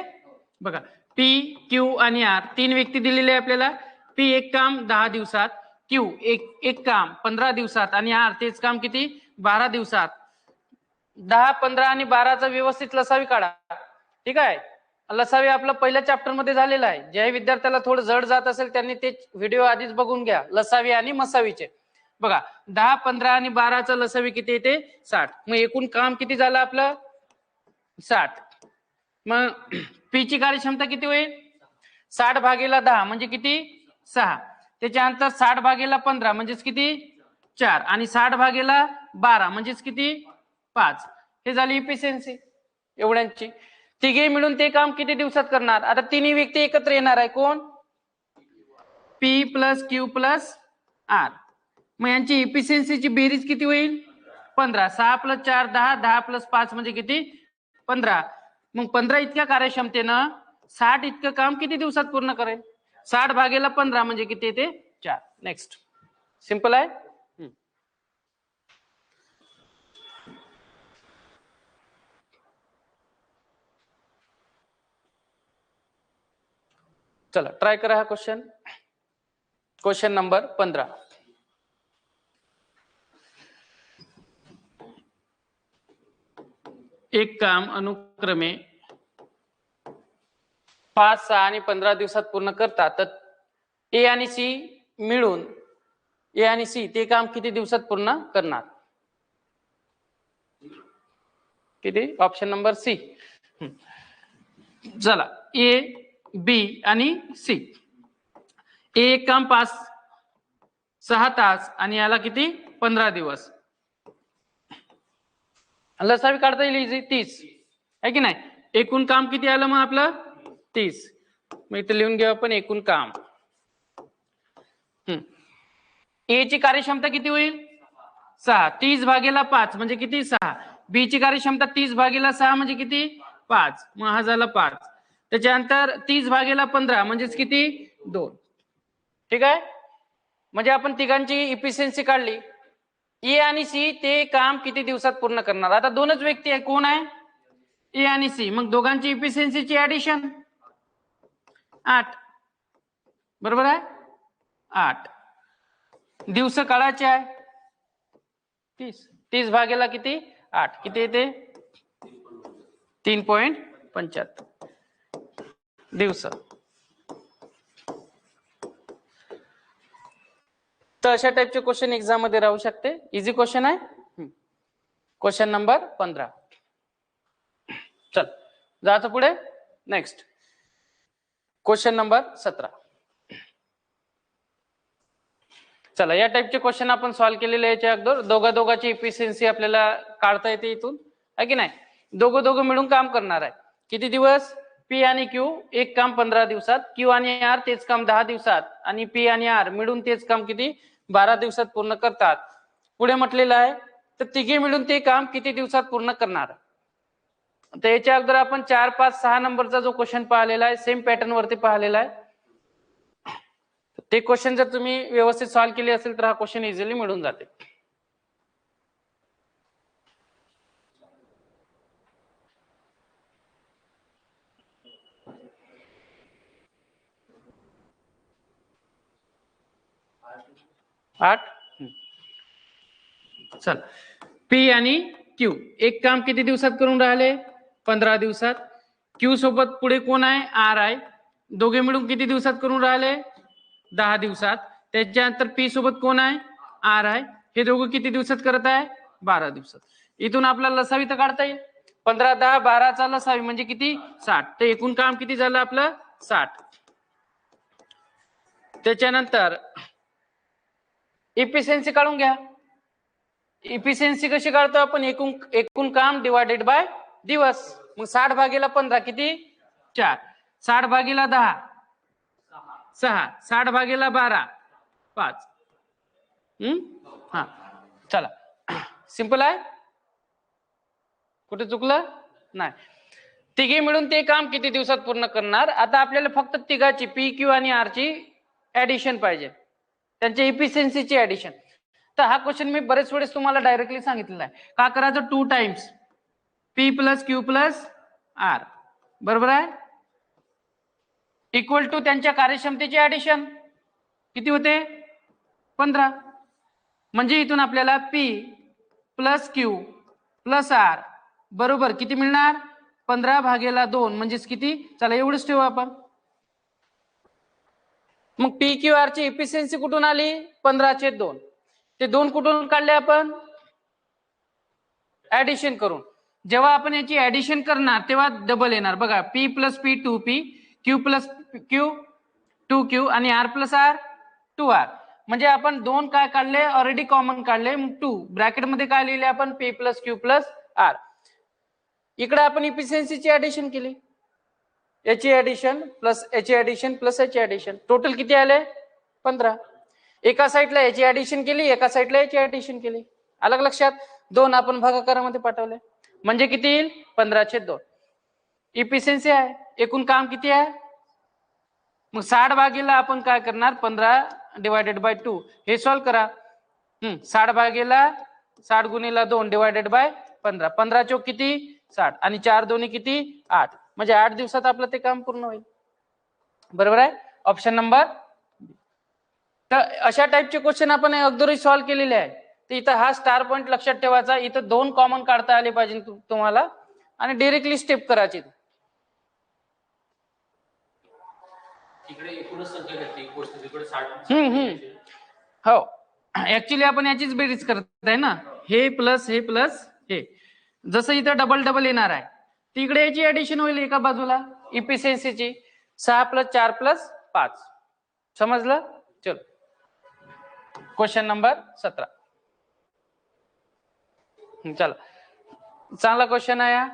बघा. पी क्यू आणि आर 3 व्यक्ती दिलेले आहे आपल्याला. पी एक काम 10 दिवसात, क्यू एक काम 15 दिवसात आणि आर तेच काम किती 12 दिवसात. 10 15 आणि 12चा व्यवस्थित लसावी काढा. ठीक आहे. लसावी आपला पहिल्या चॅप्टर मध्ये झालेला आहे. ज्या विद्यार्थ्याला थोडं जड जात असेल त्यांनी ते व्हिडिओ आधीच बघून घ्या लसावी आणि मसावीचे. बघा 10 15 आणि 12चा लसावी किती येते 60. मग एकूण काम किती झालं आपलं 60. मग पी ची कार्यक्षमता किती होईल 60 भागेला 10 म्हणजे किती 6. त्याच्यानंतर 60 भागेला 15 म्हणजेच किती 4 आणि 60 भागेला 12 म्हणजेच किती 5. हे झाली इफिशियन्सी एवढ्यांची. तिघे मिळून ते काम किती दिवसात करणार. आता तिन्ही व्यक्ती एकत्र येणार आहे. कोण P plus Q plus R. मग यांची इफिशियन्सीची बेरीज किती होईल 15. 6 प्लस 4 10 10 प्लस 5 म्हणजे किती 15. मग 15 इतक्या कार्यक्षमतेनं 60 इतकं काम किती दिवसात पूर्ण करेल. 60 भागेला 15 म्हणजे किती येते 4. नेक्स्ट सिंपल आहे. चला ट्राय करा हा क्वेश्चन. Question number 15. एक काम अनुक्रमे 5 6 आणि 15 दिवसात पूर्ण करतात. तर ए आणि सी मिळून ए आणि सी ते काम किती दिवसात पूर्ण करणार. किती ऑप्शन नंबर सी. चला ए बी आणि सी. ए एक काम 5 6 तास आणि याला किती 15 दिवस. लसावी काढता येईल इझी 30 आहे की नाही. एकूण काम किती आलं मग आपलं 30. मग इथे लिहून घेऊ आपण एकूण काम. ए ची कार्यक्षमता किती होईल 6. 30 भागेला 5 म्हणजे किती 6. बी ची कार्यक्षमता 30 भागेला 6 म्हणजे किती 5. मग हा झाला 5. त्याच्यानंतर 30 भागेला 15 म्हणजेच किती 2. ठीक आहे. म्हणजे आपण तिघांची इफिशियन्सी काढली. ए आणि सी ते काम किती दिवसात पूर्ण करणार. आता दोनच व्यक्ती आहे. कोण आहे ए आणि सी. मग दोघांची इफिशियन्सीची ऍडिशन 8 बरोबर आहे 8 दिवस काढायचे आहे. 30 भागेला किती 8 किती येते 3.75 दिवस. तर अशा टाइपचे क्वेश्चन एक्झाम मध्ये राहू शकते. इझी क्वेश्चन आहे. Question number 15. चल जायचं पुढे. Next question number 17. चला या टाइपचे क्वेश्चन आपण सॉल्व्ह केलेले याच्या अगोदर. दोघांची इफिशियन्सी आपल्याला काढता येते इथून, आहे की नाही. दोघं मिळून काम करणार आहे. किती दिवस. पी आणि क्यू एक काम 15 दिवसात, क्यू आणि आर तेच काम 10 दिवसात, आणि पी आणि आर मिळून तेच काम किती 12 दिवसात पूर्ण करतात. पुढे म्हटलेलं आहे तर तिघे मिळून ते काम किती दिवसात पूर्ण करणार. तर याच्या अगोदर आपण 4, 5, 6 नंबरचा जो क्वेश्चन पाहिलेला आहे सेम पॅटर्न वरती पाहिलेला आहे. ते क्वेश्चन जर तुम्ही व्यवस्थित सॉल्व्ह केले असेल तर हा क्वेश्चन इझिली मिळून जाते. आठ. चल पी आणि क्यू एक काम किती दिवसात करून राहिले 15 दिवसात. क्यू सोबत पुढे कोण आहे आर आहे. दोघे मिळून किती दिवसात करून राहिले 10 दिवसात. त्याच्यानंतर पी सोबत कोण आहे आर आहे. हे दोघं किती दिवसात करत आहे 12 दिवसात. इथून आपल्याला लसावी तर काढता येईल. 15, 10, 12चा लसावी म्हणजे किती 60. तर एकूण काम किती झालं आपलं 60. त्याच्यानंतर इफिशियन्सी काढून घ्या. इफिशियन्सी कशी काढतो आपण एकूण काम डिवायडेड बाय दिवस. मग 60 भागेला 15 किती 4. 60 भागेला 10 6. 60 भागेला 12 5. हा चला सिंपल आहे. कुठे चुकलं नाही. तिघे मिळून ते काम किती दिवसात पूर्ण करणार. आता आपल्याला फक्त तिघाची पी क्यू आणि आर ची ऍडिशन पाहिजे, त्यांच्या इफिशियन्सीची ऍडिशन. तर हा क्वेश्चन मी बरेच वेळेस तुम्हाला डायरेक्टली सांगितलेला आहे. का करायचं 2 times P plus Q plus R बरोबर आहे इक्वल टू त्यांच्या कार्यक्षमतेचे ऍडिशन किती होते 15. म्हणजे इथून आपल्याला P plus Q plus R बरोबर किती मिळणार 15 भागेला 2 म्हणजेच किती. चला एवढंच ठेवू आपण. मग पी क्यू आर ची इफिशियन्सी कुठून आली 15/2. ते 2 कुठून काढले आपण ऍडिशन करून. जेव्हा आपण याची ऍडिशन करणार तेव्हा डबल येणार बघा. P plus P 2p, Q plus Q 2q आणि आर प्लस आर 2r. म्हणजे आपण 2 काय काढले ऑलरेडी कॉमन काढले. मग 2 ब्रॅकेट मध्ये काय लिहिले आपण P plus Q plus R. इकडे आपण इफिशियन्सीची ऍडिशन केली. याची ऍडिशन प्लस याची ऍडिशन प्लस याची ऍडिशन टोटल किती आले 15. एका साईडला याची ऍडिशन केली एका साईडला याची ऍडिशन केली. अलग लक्षात 2 आपण भागाकारामध्ये पाठवले म्हणजे किती येईल 15/2. इफिशियन्सी आहे. एकूण काम किती आहे मग 60 भागेला आपण काय करणार 15 डिवायडेड बाय 2. हे सॉल्व्ह करा. 60 भागेला 60 गुणिला 2 डिवायडेड बाय 15. 15 चौक किती 60 आणि 4 दोन्ही किती 8. म्हणजे 8 दिवसात आपलं ते काम पूर्ण होईल. बरोबर आहे ऑप्शन नंबर. तर अशा टाइपचे क्वेश्चन आपण अगोदर सॉल्व्ह केलेले आहे. तर इथं हा स्टार पॉईंट लक्षात ठेवायचा. इथं 2 कॉमन काढता आले पाहिजे तुम्हाला आणि डायरेक्टली स्टेप करायची. इकडे एकूणच संख्या घेतली गोष्ट तिकडे 60 हो ऍक्च्युली आपण याचीच बेरीज करत आहे ना. हे प्लस हे जसं इथं डबल डबल येणार आहे तिकडे याची ऍडिशन होईल एका बाजूला इफिशियन्सीची 6 + 4 + 5. समजलं. चलो क्वेश्चन नंबर 17. चला चांगला क्वेश्चन आहे.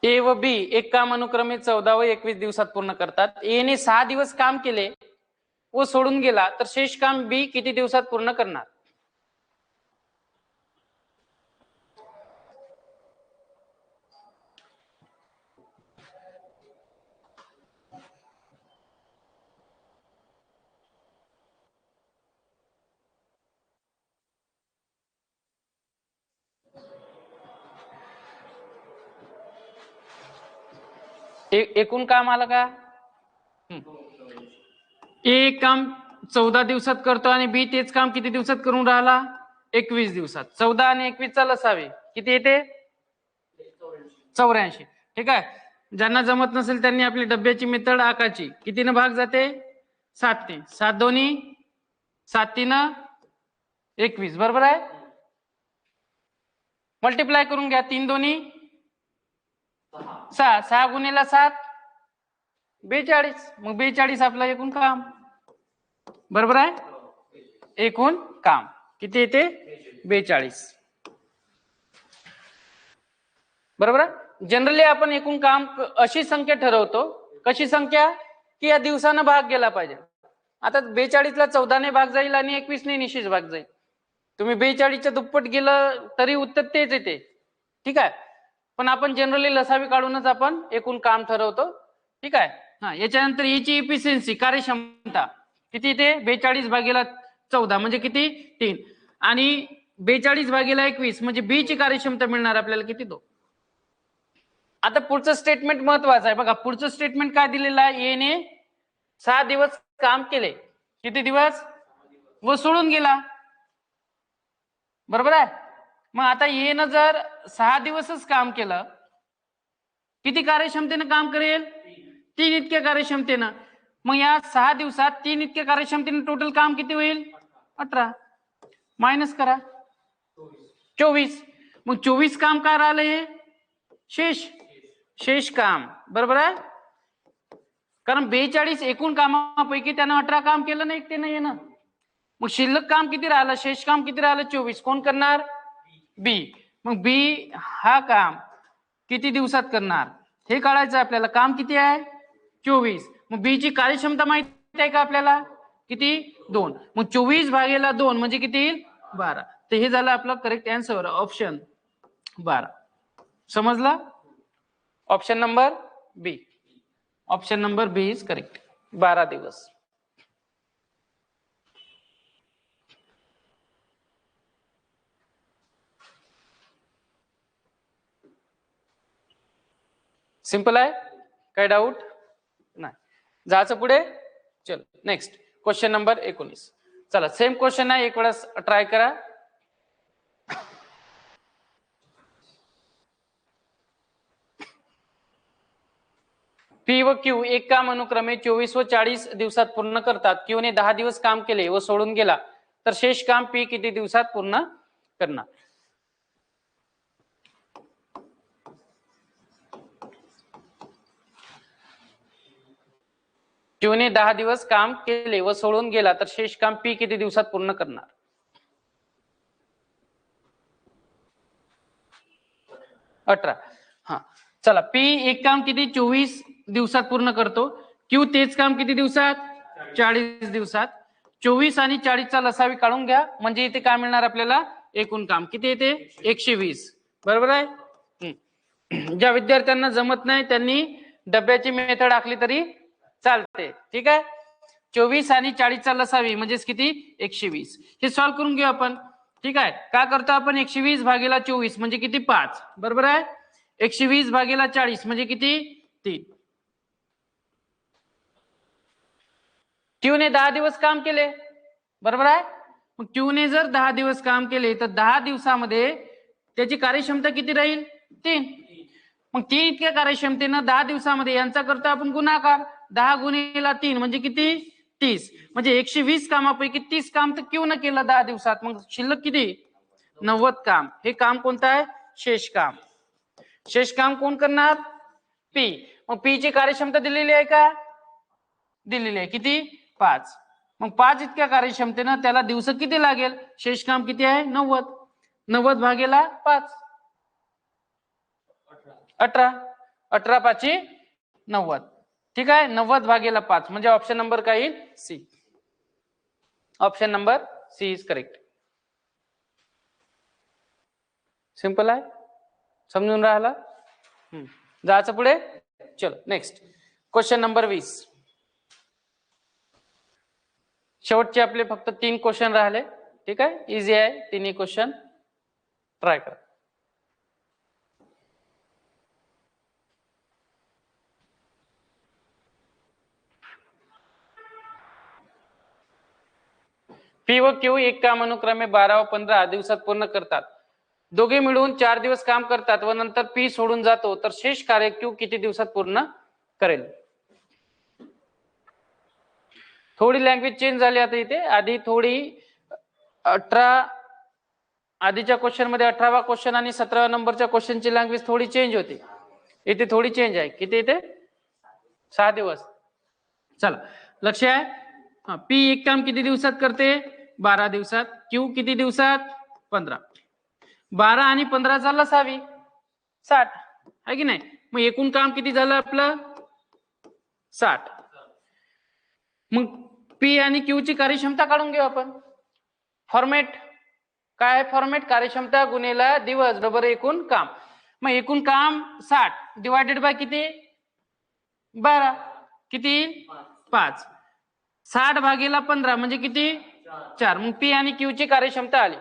ए व बी एक काम अनुक्रमे 14 व 21 दिवसात पूर्ण करतात. ए ने 6 दिवस काम केले व सोडून गेला तर शेष काम बी किती दिवसात पूर्ण करणार. एकूण काम आलं का? एक काम 14 दिवसात करतो आणि बी तेच काम किती दिवसात करून राहिला? 21 दिवसात. 14 आणि 21 चा लसावी किती येते? 84. ठीक आहे. ज्यांना जमत नसेल त्यांनी आपली डब्याची मेथड आकाची कितीनं भाग जाते? 7 ने. 7 दोन्ही 7 3 21. बरोबर आहे. मल्टिप्लाय करून घ्या. 3 दोन्ही 6. 6 गुणिले 7 42. मग 42 आपलं एकूण काम. बरोबर आहे. एकूण काम किती येते? 42. बरोबर आहे. जनरली आपण एकूण काम अशी संख्या ठरवतो. कशी संख्या? की या दिवसानं भाग गेला पाहिजे. आता 42 ला 14 ने भाग जाईल आणि 21 ने निश्चित भाग जाईल. तुम्ही 42 च्या दुप्पट गेलं तरी उत्तर तेच येते. ठीक आहे. पण आपण जनरली लसावी काढूनच आपण एकूण काम ठरवतो. ठीक आहे. हा, याच्यानंतर याची इफिशियन्सी कार्यक्षमता किती येते? 42 भागीला 14 म्हणजे किती? 3. आणि 42 भागीला 21 म्हणजे बी ची कार्यक्षमता मिळणार आपल्याला किती? 2. आता पुढचं स्टेटमेंट महत्वाचं आहे बघा. पुढचं स्टेटमेंट काय दिलेलं आहे? ए ने 6 दिवस काम केले. किती दिवस? व सोडून गेला. बरोबर आहे. मग आता ए न जर 6 दिवसच काम केलं, किती कार्यक्षमतेनं काम करेल? 3 इतक्या कार्यक्षमतेनं. मग या 6 दिवसात 3 इतक्या कार्यक्षमतेनं टोटल काम किती होईल? 18. मायनस करा 24. मग 24 काम काय राहिलं? हे शेष काम. बरोबर आहे. कारण 42 एकूण कामापैकी त्यानं 18 काम केलं नाही एकट्यानं येणं. मग शिल्लक काम किती राहिलं? शेष काम किती राहिलं? 24. कोण करणार? बी. मग बी हा काम किती दिवसात करणार हे काढायचं आपल्याला. काम किती आहे? 24. मग बी ची कार्यक्षमता माहिती आहे का आपल्याला? किती? 2. मग 24 भागीला 2 म्हणजे किती येईल? 12. तर हे झालं आपलं करेक्ट आन्सर, ऑप्शन 12. समजलं? Option number B. Option number B is correct. 12 दिवस. सिंपल आहे. काय डाऊट नाही? जायचं पुढे. चल नेक्स्ट क्वेश्चन नंबर 19. चला सेम क्वेश्चन आहे, एक वेळेस ट्राय करा. पी व क्यू एक काम अनुक्रमे 24 व 40 दिवसात पूर्ण करतात. क्यू ने 10 दिवस काम केले व सोडून गेला, तर शेष काम पी किती दिवसात पूर्ण करणार? क्यू ने 10 दिवस काम केले व सोडून गेला, तर शेष काम पी किती दिवसात पूर्ण करणार? 18. हा चला, पी एक काम किती 24 दिवसात पूर्ण करतो. क्यू तेच काम किती दिवसात? 40 दिवसात. 24 आणि 40 चा लसावी काढून घ्या, म्हणजे इथे काय मिळणार आपल्याला? एकूण काम किती येते? 120. बरोबर आहे. ज्या विद्यार्थ्यांना जमत नाही त्यांनी डब्याची मेथड आखली तरी चालते. ठीक आहे. 24 आणि 40 चा लसावी म्हणजेच किती? 120. हे सॉल्व्ह करून घेऊ आपण. ठीक आहे. काय करतो आपण? 120 भागीला 24 म्हणजे किती? 5. बरोबर आहे. 120 भागीला 40 म्हणजे किती? 3. क्यू ने 10 दिवस काम केले. बरोबर आहे. मग क्यू ने जर 10 दिवस काम केले तर 10 दिवसामध्ये त्याची कार्यक्षमता किती राहील? 3. मग 3 इतक्या कार्यक्षमतेनं 10 दिवसामध्ये यांचा करतो आपण गुणाकार. 10 गुणिले 3 म्हणजे किती? 30. म्हणजे 120 कामापैकी 30 काम तर क्यू न केलं 10 दिवसात. मग शिल्लक किती? 90 काम. हे काम कोणतं आहे? शेष काम. शेष काम कोण करणार? पी. मग पी ची कार्यक्षमता दिलेली आहे का? दिलेली आहे. किती? 5. मग 5 इतक्या कार्यक्षमतेनं त्याला दिवस किती लागेल? शेष काम किती आहे? 90. 90 भागीला 5 18. 18 5 90. ठीक आहे. 90 भागीला 5 म्हणजे ऑप्शन नंबर काय येईल? C. Option number C is correct. Simple आहे. समजून राहिला? जायचं पुढे. चलो नेक्स्ट क्वेश्चन नंबर 20. शेवटचे आपले फक्त 3 क्वेश्चन राहिले. ठीक आहे. इझी आहे. 3ही क्वेश्चन ट्राय करा. पी व क्यू एक काम अनुक्रमे 12 व 15 दिवसात पूर्ण करतात. दोघे मिळून 4 दिवस काम करतात व नंतर पी सोडून जातो, तर शेष कार्य क्यू किती दिवसात पूर्ण करेल? थोडी लँग्वेज चेंज झाली आता इथे. आधी थोडी 18 आधीच्या क्वेश्चन मध्ये 18वा क्वेश्चन आणि 17व्या नंबरच्या क्वेश्चनची लँग्वेज थोडी चेंज होती. इथे थोडी चेंज आहे. किती इथे? 6 दिवस. चला लक्ष आहे. पी एक काम किती दिवसात करते? 12 दिवसात. क्यू किती दिवसात? 15. 12 आणि 15 चा लसावी 60 आहे की नाही? मग एकूण काम किती झालं आपलं? 60. मग पी आणि क्यू ची कार्यक्षमता काढून घेऊ आपण. फॉर्मॅट काय? फॉर्मॅट कार्यक्षमता गुणिले दिवस बरोबर एकूण काम. मग एकूण काम 60 डिवायडेड बाय किती? 12. किती? 5. 60 भागीला 15 म्हणजे किती? 4. मग पी आणि क्यू ची कार्यक्षमता आली.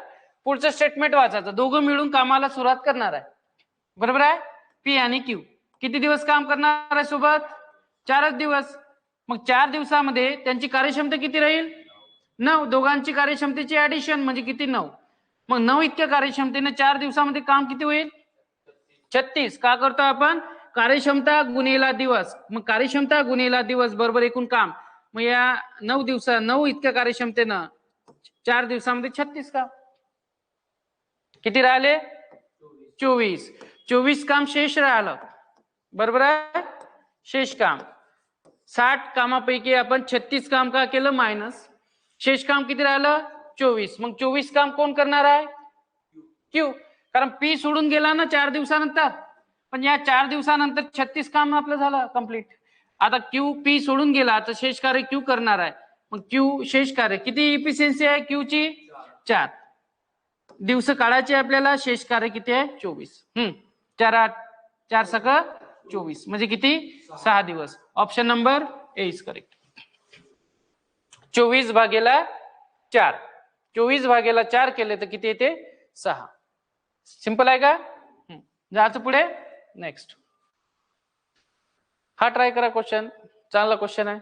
पुढचं स्टेटमेंट वाचायचं. दोघं मिळून कामाला सुरुवात करणार आहे. बरोबर आहे? पी आणि क्यू किती दिवस काम करणार आहे सोबत? 4च दिवस. मग 4 दिवसामध्ये त्यांची कार्यक्षमता किती राहील? 9. दोघांची कार्यक्षमतेची ऍडिशन म्हणजे किती? 9. मग 9 इतक्या कार्यक्षमतेने 4 दिवसामध्ये काम किती होईल? 36. का करतो आपण? कार्यक्षमता गुणिले दिवस. मग कार्यक्षमता गुणिले दिवस बरोबर एकूण काम. मग या 9 इतक्या कार्यक्षमतेनं 4 दिवसामध्ये 36 काम. किती राहिले? 24. 24 काम शेष राहिलं. बरोबर आहे? शेष काम 60 कामापैकी आपण 36 काम का केलं? मायनस. शेष काम किती राहिलं? 24. मग 24 काम कोण करणार आहे? क्यू. कारण पी सोडून गेला ना 4 दिवसानंतर. पण या 4 दिवसानंतर 36 काम आपलं झालं कंप्लीट. आता क्यू पी सोडून गेला तर शेष कार्य क्यू करणार आहे. मग क्यू शेष कार्य किती इफिशियन्सी आहे क्यू ची? 4 दिवस काढायचे आपल्याला. शेष कार्य किती आहे? 24. 4 सक 24 म्हणजे किती? 6 दिवस. Option number A is correct. 24 भागेला 4. 24 भागेला 4 केले तर किती येते? 6. सिंपल आहे का? जायचं पुढे. नेक्स्ट हा ट्राय करा क्वेश्चन. चांगला क्वेश्चन आहे.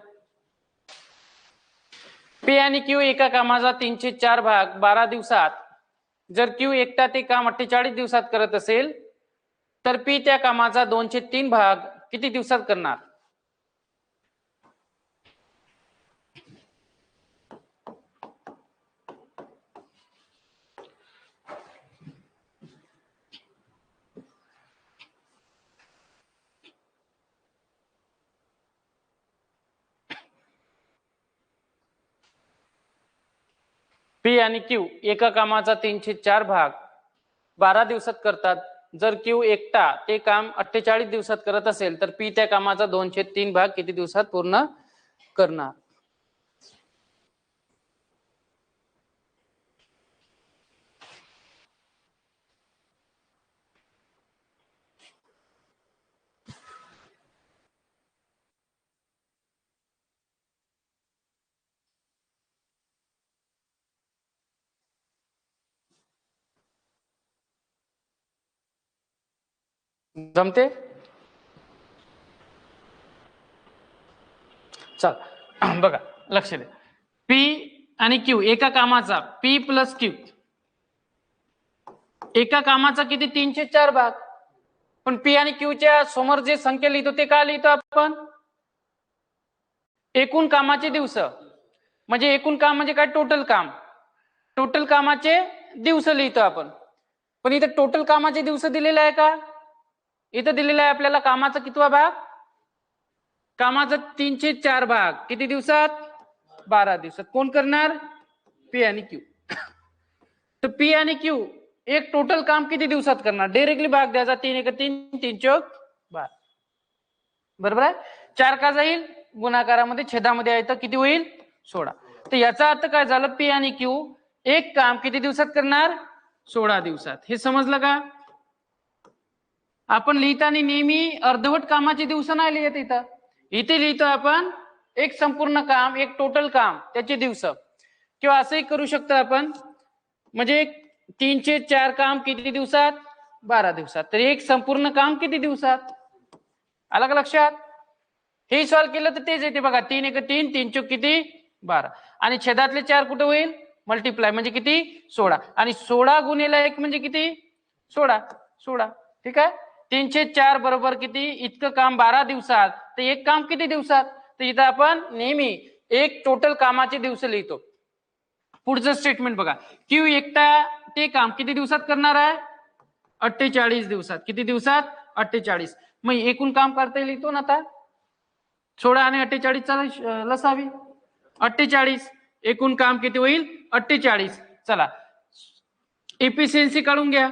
पी आणि क्यू एका कामाचा 3/4 भाग 12 दिवसात. जर क्यू एकटा ते काम 48 दिवसात करत असेल तर पी त्या कामाचा 2/3 भाग किती दिवसात करणार? पी आणि क्यू एका कामाचा 3/4 भाग 12 दिवसात करतात. जर क्यू एकटा ते काम 48 दिवसात करत असेल तर पी त्या कामाचा 2/3 भाग किती दिवसात पूर्ण करणार? जमते? चल बघा लक्ष द्या. पी आणि क्यू एका कामाचा पी प्लस क्यू एका कामाचा किती? 3/4 भाग. पण पी आणि क्यूच्या समोर जे संख्या लिहितो ते का लिहितो आपण? एकूण कामाचे दिवस. म्हणजे एकूण काम म्हणजे काय? टोटल काम. टोटल कामाचे दिवस लिहितो आपण. पण इथे टोटल कामाचे दिवस दिलेले आहे का? इथं दिलेलं आहे आपल्याला कामाचा कितवा भाग? कामाचा 3/4 भाग किती दिवसात? 12 दिवसात. कोण करणार? पी आणि क्यू. तर पी आणि क्यू एक टोटल काम किती दिवसात करणार? डायरेक्टली भाग द्यायचा. 3 × 3 3 चौक 12. बरोबर आहे? 4 का जाईल? गुणाकारामध्ये छेदामध्ये आहे तर किती होईल? 16. तर याचा अर्थ काय झालं? पी आणि क्यू एक काम किती दिवसात करणार? 16 दिवसात. हे समजलं का? आपण लिहिताना नेहमी अर्धवट कामाचे दिवस नाही लिहित. इथे लिहितो आपण एक संपूर्ण काम, एक टोटल काम त्याचे दिवस. किंवा असंही करू शकतो आपण, म्हणजे 3/4 काम किती दिवसात? 12 दिवसात. तर एक संपूर्ण काम किती दिवसात? आलं का लक्षात? हे सॉल्व्ह केलं तर तेच येते बघा. 3 × 3 3 चौक किती? 12. आणि छेदातले 4 कुठे होईल? मल्टिप्लाय म्हणजे किती 16 आणि 16 गुणिले 1 म्हणजे किती 16 ठीक आहे 304 बरोबर किती इतकं काम 12 दिवसात तर एक काम किती दिवसात तर इथं आपण नेहमी एक टोटल कामाचे दिवस लिहितो पुढचं स्टेटमेंट बघा क्यू एकटा ते काम किती दिवसात करणार आहे 48 दिवसात किती दिवसात 48 मग एकूण काम करता येईल इथून आता 16 आणि 48 चा लसावी 48 एकूण काम किती होईल 48 चला एफिशियन्सी काढून घ्या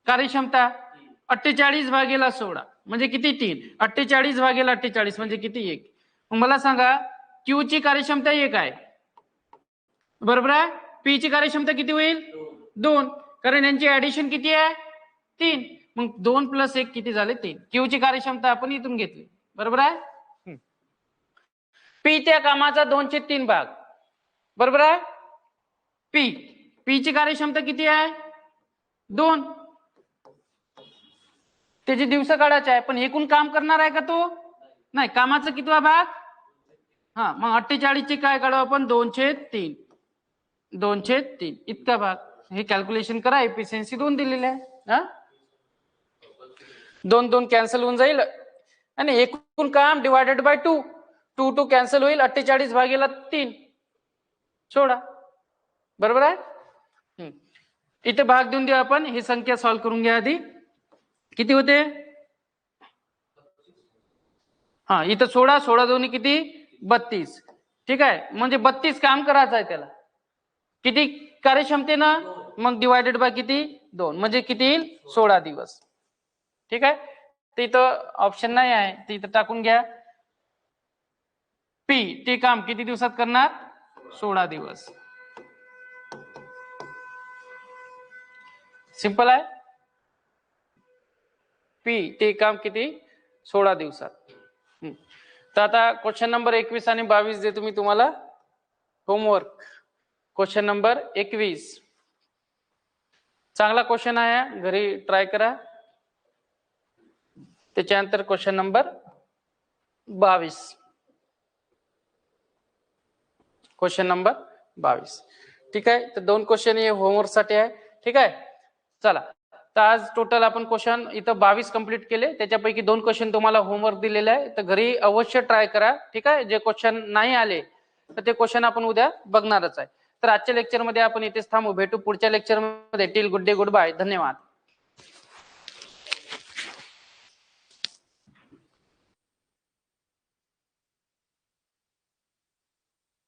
कार्यक्षमता 48 भागेला 16 म्हणजे किती 3 48 भागेला 48 म्हणजे किती 1 मग मला सांगा क्यू ची कार्यक्षमता 1 आहे बरोबर आहे पी ची कार्यक्षमता किती होईल 2 कारण यांची ऍडिशन किती आहे 3 मग 2 + 1 किती झाले 3 क्यू ची कार्यक्षमता आपण इथून घेतली बरोबर आहे पी त्या कामाचा 2/3 भाग बरोबर आहे पी ची कार्यक्षमता किती आहे 2 त्याचे दिवस काढायचे आहे पण एकूण काम करणार आहे का तो नाही कामाचा कितवा भाग हा मग 48 चे काय काढू आपण 2/3 इतका भाग हे कॅल्क्युलेशन करा एफिशियन्सी 2 दिलेली आहे हा 2 कॅन्सल होऊन जाईल आणि एकूण काम डिवायडेड बाय 2 कॅन्सल होईल 48 भागेला 3 16 बरोबर आहे इथे भाग देऊन देऊ आपण ही संख्या सॉल्व्ह करून घ्या आधी किती होते हा इथं 16 दोन्ही किती 32 ठीक आहे म्हणजे 32 काम करायचं आहे त्याला किती कार्यक्षमतेनं मग डिवायडेड बाय किती 2 म्हणजे किती येईल 16 दिवस ठीक आहे तर इथं ऑप्शन नाही आहे तर इथं टाकून घ्या पी ते काम किती दिवसात करणार 16 दिवस सिंपल आहे पी ते काम किती 16 दिवसात तर आता क्वेश्चन नंबर 21 आणि 22 देतो मी तुम्हाला होमवर्क क्वेश्चन नंबर 21 चांगला क्वेश्चन आहे घरी ट्राय करा त्याच्यानंतर क्वेश्चन नंबर 22 क्वेश्चन नंबर 22 ठीक आहे तर 2 क्वेश्चन हे होमवर्क साठी आहे ठीक आहे चला तर आज टोटल आपण क्वेश्चन इथं 22 कंप्लीट केले त्याच्यापैकी 2 क्वेश्चन तुम्हाला होमवर्क दिलेले आहे तर घरी अवश्य ट्राय करा ठीक आहे जे क्वेश्चन नाही आले तर ते क्वेश्चन आपण उद्या बघणारच आहे तर आजच्या लेक्चरमध्ये आपण इथेच थांबू भेटू पुढच्या लेक्चरमध्ये till good day good bye धन्यवाद